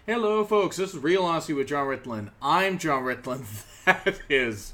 Hello, folks. This is Real Honesty with Jonn Ritland. I'm Jonn Ritland. That is...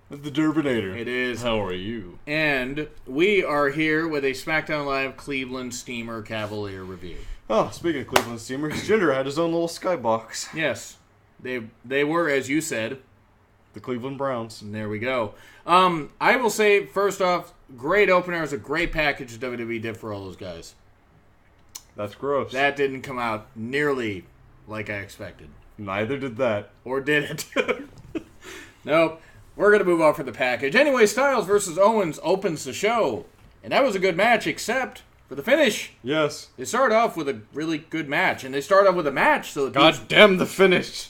The Derbinator. It is. How are you? And we are here with a SmackDown Live Cleveland Steamer Cavalier review. Oh, speaking of Cleveland Steamers, Jinder had his own little skybox. Yes. They were, as you said... The Cleveland Browns. And there we go. I will say, first off, great opener. It was a great package WWE did for all those guys. That's gross. That didn't come out nearly like I expected. Neither did that. Or did it? Nope. We're going to move on from the package. Anyway, Styles versus Owens opens the show. And that was a good match, except for the finish. Yes. They started off with a really good match. And they started off with a match. So God damn the finish.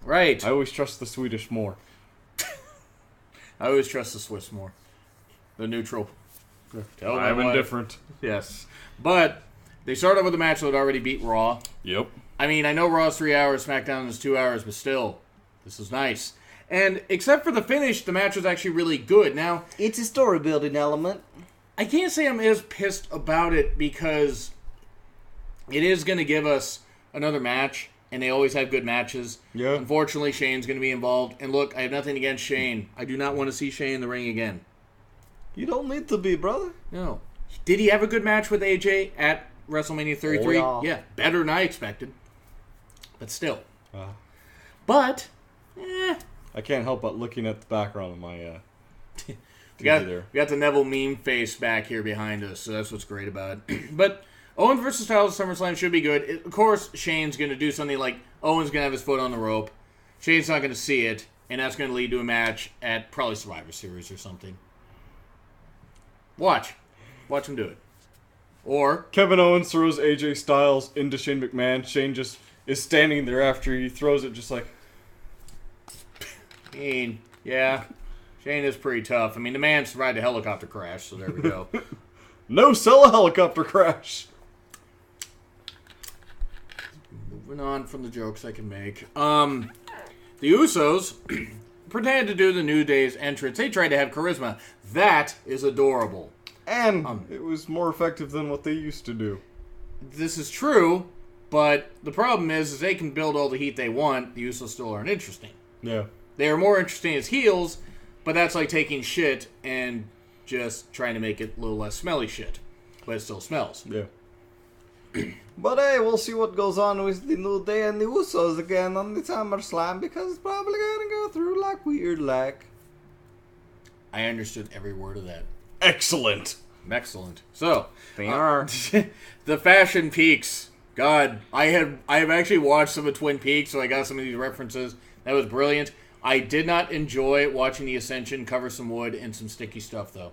Right. I always trust the Swedish more. I always trust the Swiss more. The neutral. I'm indifferent. Yes. But they started off with a match that had already beat Raw. Yep. I mean, I know Raw's 3 hours, SmackDown is 2 hours, but still, this is nice. And except for the finish, the match was actually really good. Now, it's a story building element. I can't say I'm as pissed about it because it is going to give us another match, and they always have good matches. Yeah. Unfortunately, Shane's going to be involved. And look, I have nothing against Shane. I do not want to see Shane in the ring again. You don't need to be, brother. No. Did he have a good match with AJ at WrestleMania 33? Oh, yeah, better than I expected. But still. But, I can't help but looking at the background of my we got the Neville meme face back here behind us, so that's what's great about it. But Owens versus Styles at SummerSlam should be good. Of course, Shane's going to do something like Owens going to have his foot on the rope. Shane's not going to see it, and that's going to lead to a match at probably Survivor Series or something. Watch him do it. Or Kevin Owens throws AJ Styles into Shane McMahon. Shane just is standing there after he throws it, just like... Yeah, Shane is pretty tough. I mean, the man survived a helicopter crash, so there we go. No, sell a helicopter crash. Moving on from the jokes I can make. The Usos pretended to do the New Day's entrance. They tried to have charisma. That is adorable. And it was more effective than what they used to do. This is true, but the problem is they can build all the heat they want. The Usos still aren't interesting. Yeah. They are more interesting as heels, but that's like taking shit and just trying to make it a little less smelly shit. But it still smells. Yeah. But hey, we'll see what goes on with the New Day and the Usos again on the SummerSlam, because it's probably going to go through like weird like. I understood every word of that. Excellent. Excellent. So, They are. the Fashion Peaks. God, I have actually watched some of Twin Peaks, so I got some of these references. That was brilliant. I did not enjoy watching the Ascension cover some wood and some sticky stuff, though.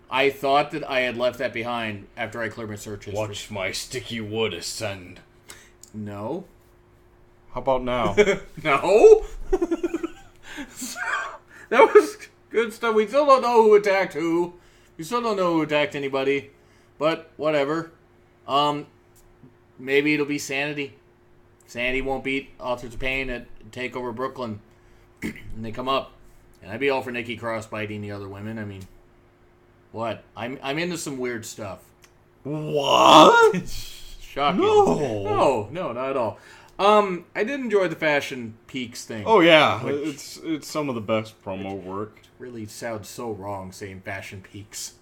I thought that I had left that behind after I cleared my search history. Watch my sticky wood ascend. No. How about now? No? That was good stuff. We still don't know who attacked who. We still don't know who attacked anybody. But, whatever. Maybe it'll be Sanity. Sanity won't beat Authors of Pain at TakeOver Brooklyn. And they come up. And I'd be all for Nikki Cross biting the other women. I mean, what? I'm into some weird stuff. What? Shocking. No, not at all. I did enjoy the Fashion Peaks thing. Oh yeah, it's some of the best promo work. It really sounds so wrong saying Fashion Peaks.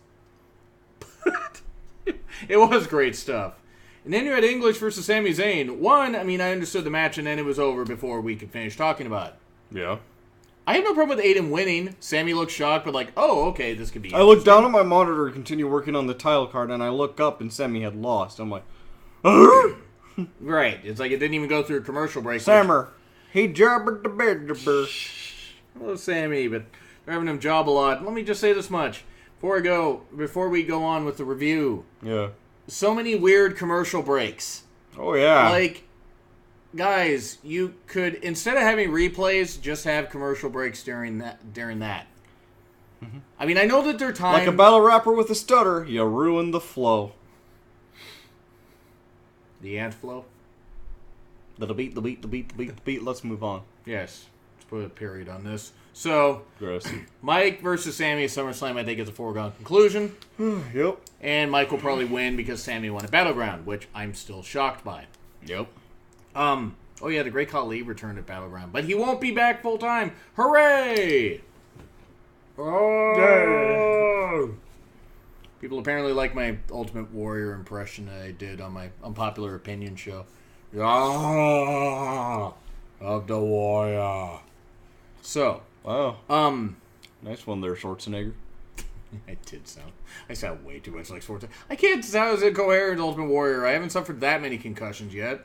It was great stuff. And then you had English versus Sami Zayn. I I understood the match and then it was over before we could finish talking about it. Yeah. I have no problem with Aiden winning. Sammy looked shocked, but like, oh, okay, this could be I looked down at my monitor and continue working on the title card, and I look up and Sammy had lost. I'm like, right. It's like it didn't even go through a commercial break. Sammer, he jabbered the bed. Hello, Sammy, but they're having him job a lot. Let me just say this much. Before we go on with the review. Yeah. So many weird commercial breaks. Oh yeah. Like, guys, you could, instead of having replays, just have commercial breaks during that. Mm-hmm. I mean, I know that their time... Like a battle rapper with a stutter, you ruined the flow. The ant flow? The beat. Let's move on. Yes. Let's put a period on this. So, Gross. Mike versus Sammy at SummerSlam, I think, is a foregone conclusion. Yep. And Mike will probably win because Sammy won a Battleground, which I'm still shocked by. Yep. Oh yeah, the Great Khali returned at Battleground, but he won't be back full time. Hooray! Oh! People apparently like my Ultimate Warrior impression that I did on my Unpopular Opinion show. Yeah, of the warrior. So, wow. Nice one there, Schwarzenegger. I sound way too much like Schwarzenegger. I can't sound as incoherent Ultimate Warrior. I haven't suffered that many concussions yet.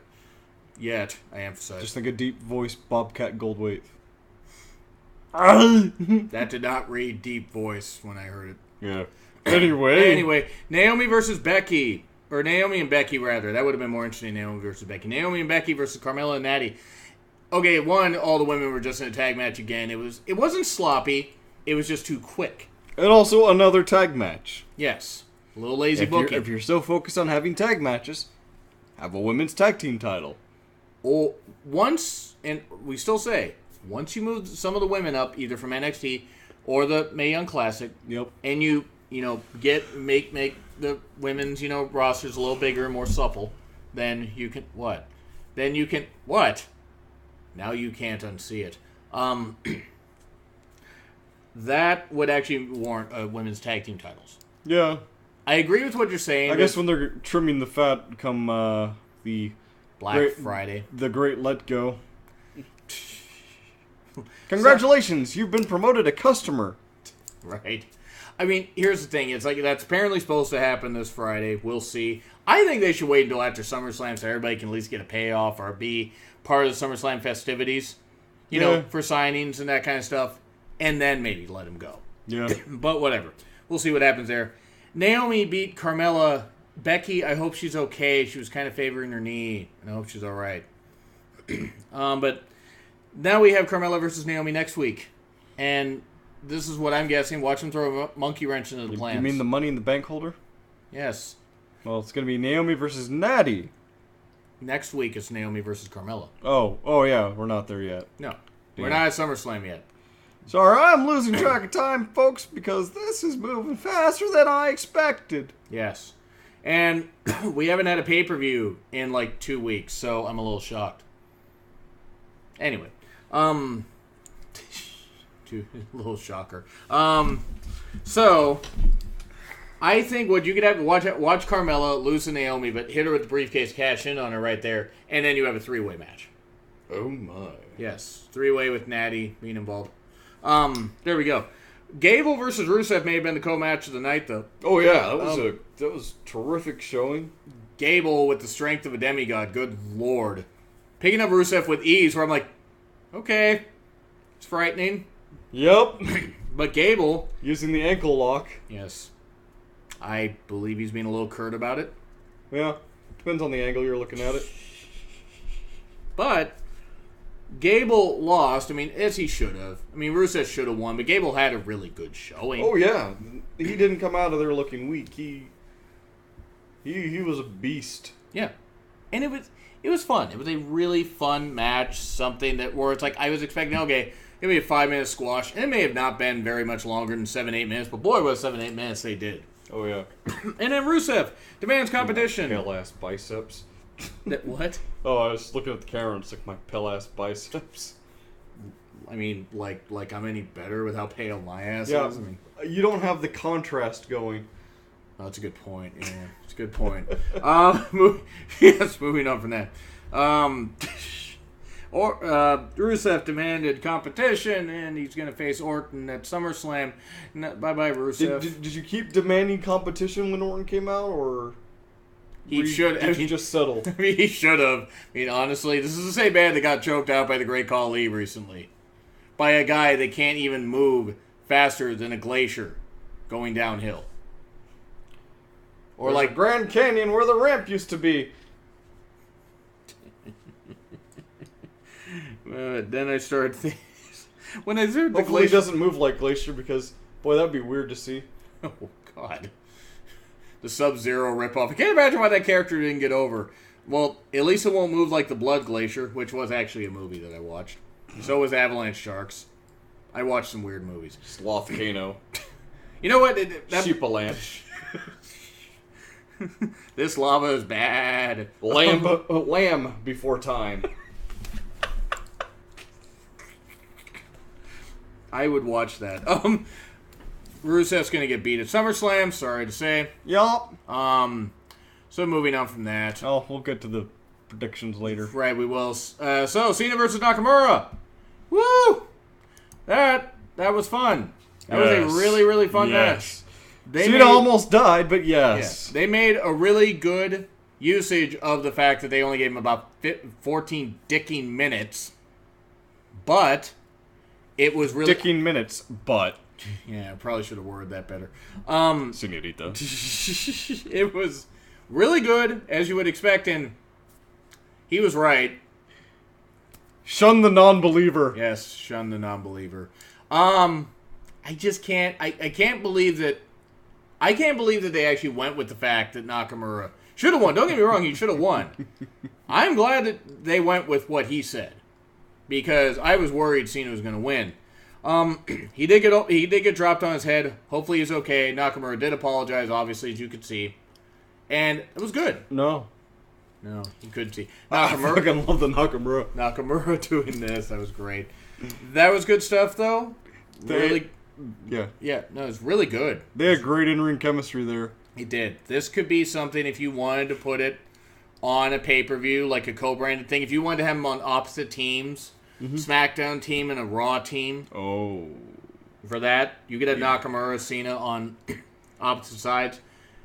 I emphasize. Just think a deep voice Bobcat Goldthwait. That did not read deep voice when I heard it. Yeah. Anyway, Naomi versus Becky. Or Naomi and Becky, rather. That would have been more interesting, Naomi versus Becky. Naomi and Becky versus Carmella and Natty. Okay, one, all the women were just in a tag match again. It wasn't sloppy. It was just too quick. And also another tag match. Yes. A little lazy booking. If you're so focused on having tag matches, have a women's tag team title. Or once, and we still say, once you move some of the women up, either from NXT or the Mae Young Classic, and you make the women's, rosters a little bigger and more supple, then you can, what? Now you can't unsee it. That would actually warrant women's tag team titles. Yeah. I agree with what you're saying. I guess when they're trimming the fat come the Black Friday. The great let go. Congratulations, you've been promoted a customer. Right. I mean, here's the thing. It's like that's apparently supposed to happen this Friday. We'll see. I think they should wait until after SummerSlam so everybody can at least get a payoff or be part of the SummerSlam festivities, you know, for signings and that kind of stuff, and then maybe let him go. Yeah. But whatever. We'll see what happens there. Naomi beat Carmella. Becky, I hope she's okay. She was kind of favoring her knee, and I hope she's all right. But now we have Carmella versus Naomi next week, and this is what I'm guessing. Watch them throw a monkey wrench into the plans. You mean the Money in the Bank holder? Yes. Well, it's going to be Naomi versus Natty. Next week it's Naomi versus Carmella. Oh yeah, we're not there yet. No, we're not at SummerSlam yet. Sorry, I'm losing track of time, folks, because this is moving faster than I expected. Yes. And we haven't had a pay-per-view in like 2 weeks, so I'm a little shocked. Anyway, a little shocker. So I think what you could have watch Carmella lose to Naomi, but hit her with the briefcase, cash in on her right there, and then you have a 3-way match. Oh my! Yes, 3-way with Natty being involved. There we go. Gable versus Rusev may have been the co-match of the night, though. Oh yeah, that was terrific showing. Gable with the strength of a demigod. Good lord, picking up Rusev with ease. Where I'm like, okay, it's frightening. Yep. But Gable using the ankle lock. Yes, I believe he's being a little curt about it. Yeah, depends on the angle you're looking at it. But Gable lost. I mean, as he should have. I mean, Rusev should have won, but Gable had a really good showing. Oh yeah, he didn't come out of there looking weak. He was a beast. Yeah, and it was fun. It was a really fun match. Something where it's like I was expecting. Okay, it may be a 5-minute squash, and it may have not been very much longer than 7-8 minutes. But boy, was 7-8 minutes they did. Oh yeah. And then Rusev demands competition. Pale ass biceps. What? Oh, I was looking at the camera and it's like my pale ass biceps. I mean, like I'm any better with how pale my ass is? I mean, you don't have the contrast going. Oh, that's a good point. Yeah, it's a good point. Yes, moving on from that. Rusev demanded competition, and he's going to face Orton at SummerSlam. Bye-bye, Rusev. Did you keep demanding competition when Orton came out, or... He should have. Just settle. I mean, he should have. I mean, honestly, this is the same man that got choked out by the Great Khali recently. By a guy that can't even move faster than a glacier going downhill. Or there's like a Grand Canyon where the ramp used to be. Then I started thinking... When I heard the Hopefully glacier... he doesn't move like Glacier because, boy, that'd be weird to see. Oh, God. The Sub-Zero ripoff. I can't imagine why that character didn't get over. Well, at least it won't move like the Blood Glacier, which was actually a movie that I watched. So was Avalanche Sharks. I watched some weird movies. Sloth Kano. You know what? Sheepalanche. This lava is bad. Lamb before time. I would watch that. Rusev's gonna get beat at SummerSlam. Sorry to say. Yup. So moving on from that. Oh, we'll get to the predictions later. Right, we will. So Cena versus Nakamura. Woo! That was fun. That was a really, really fun match. Cena almost died, but yes. They made a really good usage of the fact that they only gave him about 14 dicking minutes. But it was really... Dicking minutes, but... Yeah, I probably should have worded that better. Senorita. It was really good, as you would expect, and he was right. Shun the non-believer. Yes, shun the non-believer. I just can't... I can't believe that... I can't believe that they actually went with the fact that Nakamura should have won. Don't get me wrong, he should have won. I'm glad that they went with what he said, because I was worried Cena was going to win. He did get dropped on his head. Hopefully he's okay. Nakamura did apologize, obviously, as you could see, and it was good. No, you couldn't see. I fucking love the Nakamura. Nakamura doing this. That was great. That was good stuff, though. Yeah. No, it's really good. They had great in-ring chemistry there. He did. This could be something if you wanted to put it on a pay-per-view, like a co-branded thing. If you wanted to have them on opposite teams, SmackDown team and a Raw team. Oh. For that, you could have Nakamura, Cena on opposite sides.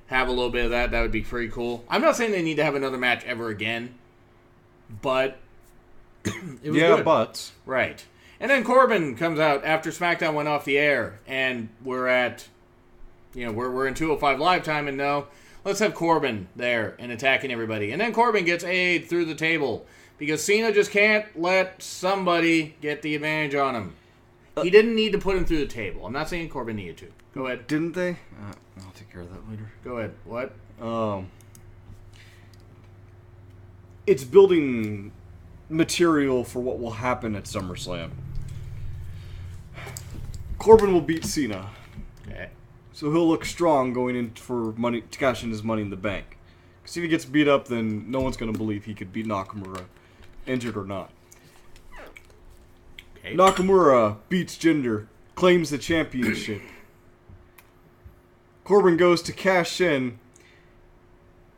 Have a little bit of that. That would be pretty cool. I'm not saying they need to have another match ever again, but it was good. But. Right. And then Corbin comes out after SmackDown went off the air, and we're at, we're in 205 Live time, and no, let's have Corbin there and attacking everybody. And then Corbin gets aid through the table, because Cena just can't let somebody get the advantage on him. He didn't need to put him through the table. I'm not saying Corbin needed to. Go ahead. Didn't they? I'll take care of that later. Go ahead. What? It's building material for what will happen at SummerSlam. Corbin will beat Cena. Okay. So he'll look strong going in for money to cash in his Money in the Bank. Because if he gets beat up, then no one's going to believe he could beat Nakamura, injured or not. Okay. Nakamura beats Jinder, claims the championship. Corbin goes to cash in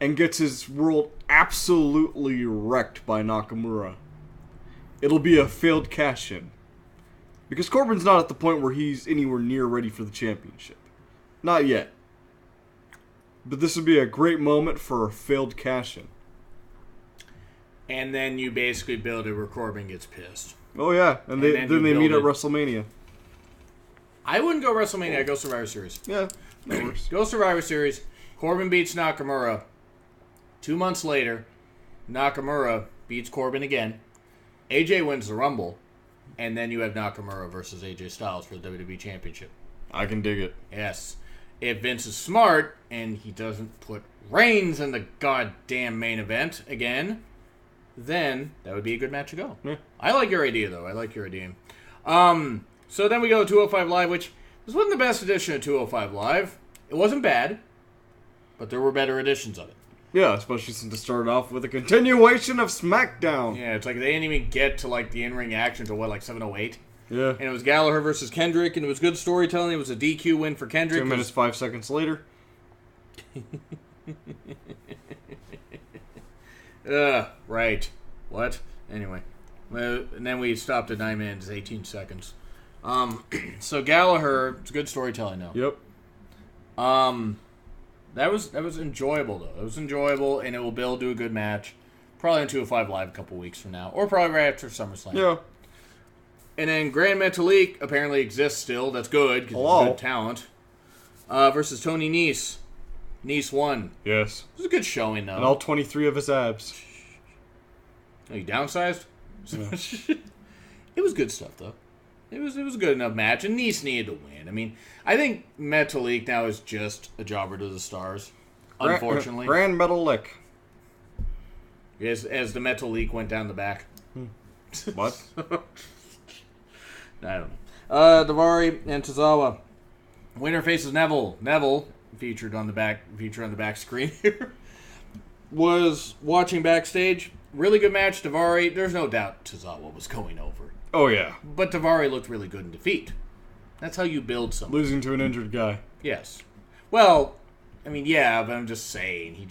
and gets his world absolutely wrecked by Nakamura. It'll be a failed cash-in. Because Corbin's not at the point where he's anywhere near ready for the championship. Not yet. But this would be a great moment for a failed cash-in. And then you basically build it where Corbin gets pissed. Oh yeah, and then they meet at WrestleMania. I wouldn't go WrestleMania, I'd go Survivor Series. Yeah, that works. Go Survivor Series. Corbin beats Nakamura. 2 months later, Nakamura beats Corbin again. AJ wins the Rumble. And then you have Nakamura versus AJ Styles for the WWE Championship. I can dig it. Yes. If Vince is smart and he doesn't put Reigns in the goddamn main event again, then that would be a good match to go. Yeah. I like your idea, though. I like your idea. So then we go to 205 Live, which this wasn't the best edition of 205 Live. It wasn't bad, but there were better editions of it. Yeah, especially since it started off with a continuation of SmackDown. Yeah, it's like they didn't even get to like the in-ring action until what, like 7:08? Yeah. And it was Gallagher versus Kendrick, and it was good storytelling. It was a DQ win for Kendrick. 2 minutes, 5 seconds later. Right. What? Anyway. And then we stopped at 9 minutes, 18 seconds. So Gallagher, it's good storytelling though. Yep. That was enjoyable though. It was enjoyable, and it will build to a good match. Probably on 205 Live a couple weeks from now, or probably right after SummerSlam. Yeah. And then Grand Metalik apparently exists still. That's good because he's good talent. Versus Tony Nese. Nese won. Yes. It was a good showing though. And all 23 of his abs. Oh, you downsized? Yeah. It was good stuff though. It was a good enough match, and Nese needed to win. I mean, I think Metalik now is just a jobber to the stars, unfortunately. Grand Metalik. As the Metalik went down the back. What? I don't know. Davari and Tozawa. Winner faces Neville. Neville featured on the back screen here, was watching backstage. Really good match. Daivari, there's no doubt Tozawa was going over. Oh, yeah. But Daivari looked really good in defeat. That's how you build something. Losing to an injured guy. Yes. Well, I mean, yeah, but I'm just saying.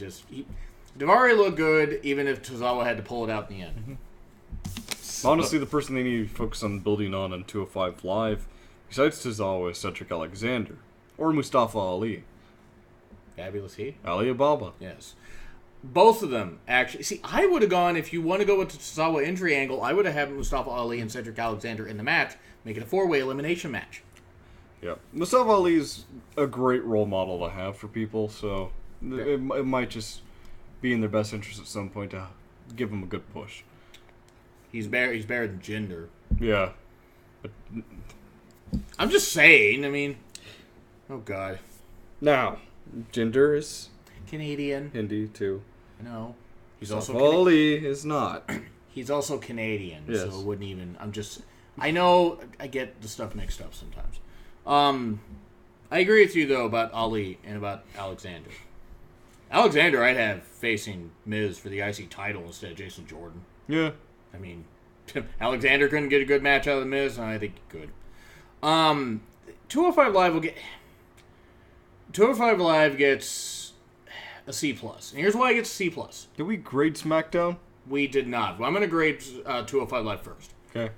Daivari looked good, even if Tozawa had to pull it out in the end. Mm-hmm. Honestly, the person they need to focus on building on 205 Live, besides Tozawa, is Cedric Alexander. Or Mustafa Ali. Fabulous he? Ali Ababa. Yes. Both of them, actually. See, I would have gone, if you want to go with the Tozawa injury angle, I would have had Mustafa Ali and Cedric Alexander in the match, make it a 4-way elimination match. Yeah. Mustafa Ali is a great role model to have for people, so it might just be in their best interest at some point to give him a good push. He's better than Jinder. Yeah. But I'm just saying, I mean, oh God. Now, Jinder is Canadian. Hindi, too. No. He's Mustafa also Ali is not. He's also Canadian, yes. so it wouldn't even... I know I get the stuff mixed up sometimes. I agree with you, though, about Ali and about Alexander. Alexander, I'd have facing Miz for the IC title instead of Jason Jordan. Yeah. I mean, Alexander couldn't get a good match out of the Miz, and I think he could. 205 Live will get... 205 Live gets a C+. And here's why it gets a C+. Did we grade SmackDown? We did not. Well, I'm going to grade 205 Live first. Okay.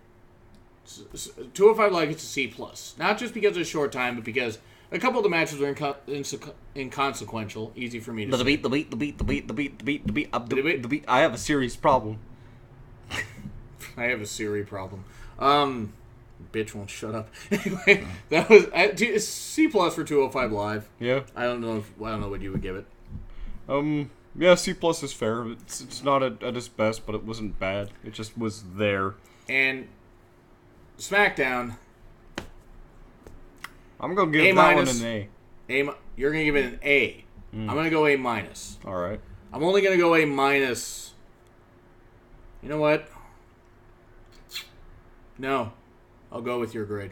205 Live gets a C+. Not just because of a short time, but because a couple of the matches were inconsequential. Easy for me to say. The beat. I have a serious problem. I have a Siri problem. Bitch won't shut up. Anyway, that was C+ for 205 Live. Yeah. I don't know what you would give it. Yeah, C+ is fair. It's not at its best, but it wasn't bad. It just was there. And SmackDown, I'm gonna give that one an A. You're gonna give it an A. I'm gonna go A-. All right. I'm only gonna go A-. You know what? No, I'll go with your grade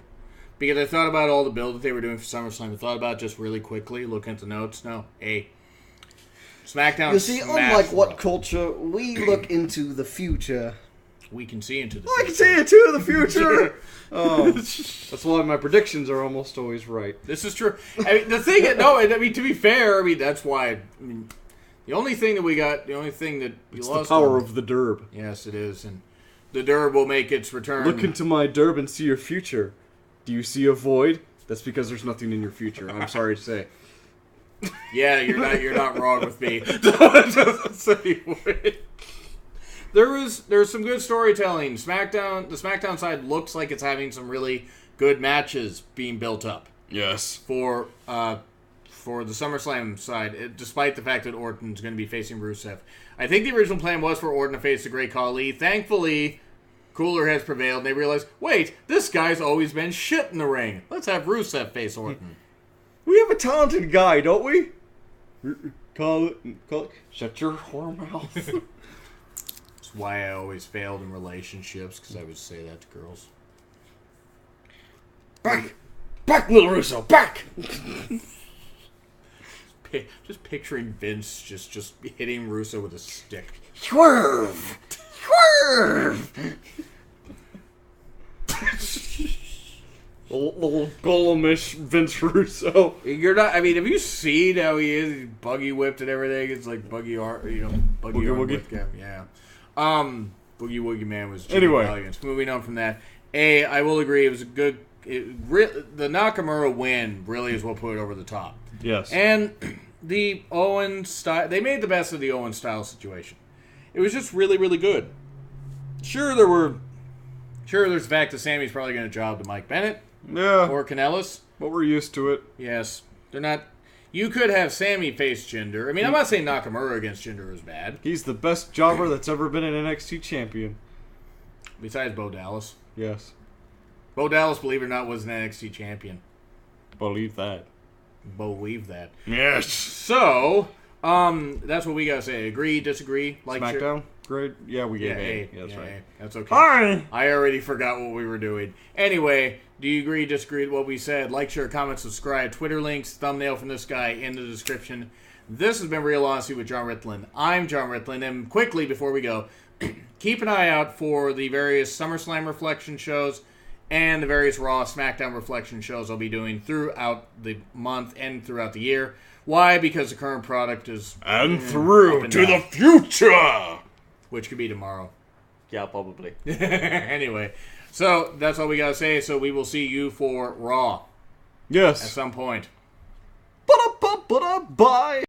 because I thought about all the build that they were doing for SummerSlam. I thought about it just really quickly, looking at the notes. No, A. SmackDown. You see, unlike What Culture, we look into the future. We can see into the I future. can see into the future. Oh, that's why my predictions are almost always right. This is true. I mean, to be fair, I mean, that's why. The only thing that It's the power of the Derb. Yes, it is, and the Derb will make its return. Look into my Derb and see your future. Do you see a void? That's because there's nothing in your future. I'm sorry to say. Yeah, you're not wrong with me. There's some good storytelling. The SmackDown side looks like it's having some really good matches being built up. Yes. For the SummerSlam side, despite the fact that Orton's going to be facing Rusev. I think the original plan was for Orton to face the Great Khali. Thankfully, cooler has prevailed, and they realized, wait, this guy's always been shit in the ring. Let's have Rusev face Orton. We have a talented guy, don't we? Call it. Shut your whore mouth. That's why I always failed in relationships, because I would say that to girls. Back, Little Russo, back! Just picturing Vince just hitting Russo with a stick. Swerve! Little Golemish Vince Russo. You're not. I mean, have you seen how he is? He's buggy whipped and everything. It's like buggy arm. Buggy Woogie. whip. Yeah. Boogie Woogie Man was Jimmy Anyway. Valiant. Moving on from that, I will agree. It was a good. The Nakamura win really is what put it over the top. Yes. And the Owen style. They made the best of the Owen style situation. It was just really, really good. Sure, there's the fact that Sammy's probably going to job to Mike Bennett. Yeah. Or Kanellis. But we're used to it. Yes. They're not... You could have Sammy face Jinder. I mean, I'm not saying Nakamura against Jinder is bad. He's the best jobber that's ever been an NXT champion. Besides Bo Dallas. Yes. Bo Dallas, believe it or not, was an NXT champion. Believe that. Believe that. Yes. So, that's what we got to say. Agree, disagree, like, SmackDown? grade? Yeah, we gave Yeah, A. Yeah, that's right. A. That's okay. Hi! I already forgot what we were doing. Anyway, do you agree, disagree with what we said? Like, share, comment, subscribe. Twitter links, thumbnail from this guy in the description. This has been Real Honesty with Jonn Ritland. I'm Jonn Ritland, and quickly before we go, keep an eye out for the various SummerSlam reflection shows and the various Raw, SmackDown reflection shows I'll be doing throughout the month and throughout the year. Why? Because the current product is... And through to the future! Which could be tomorrow. Yeah, probably. Anyway, so that's all we gotta say. So we will see you for Raw. Yes. At some point. Bye.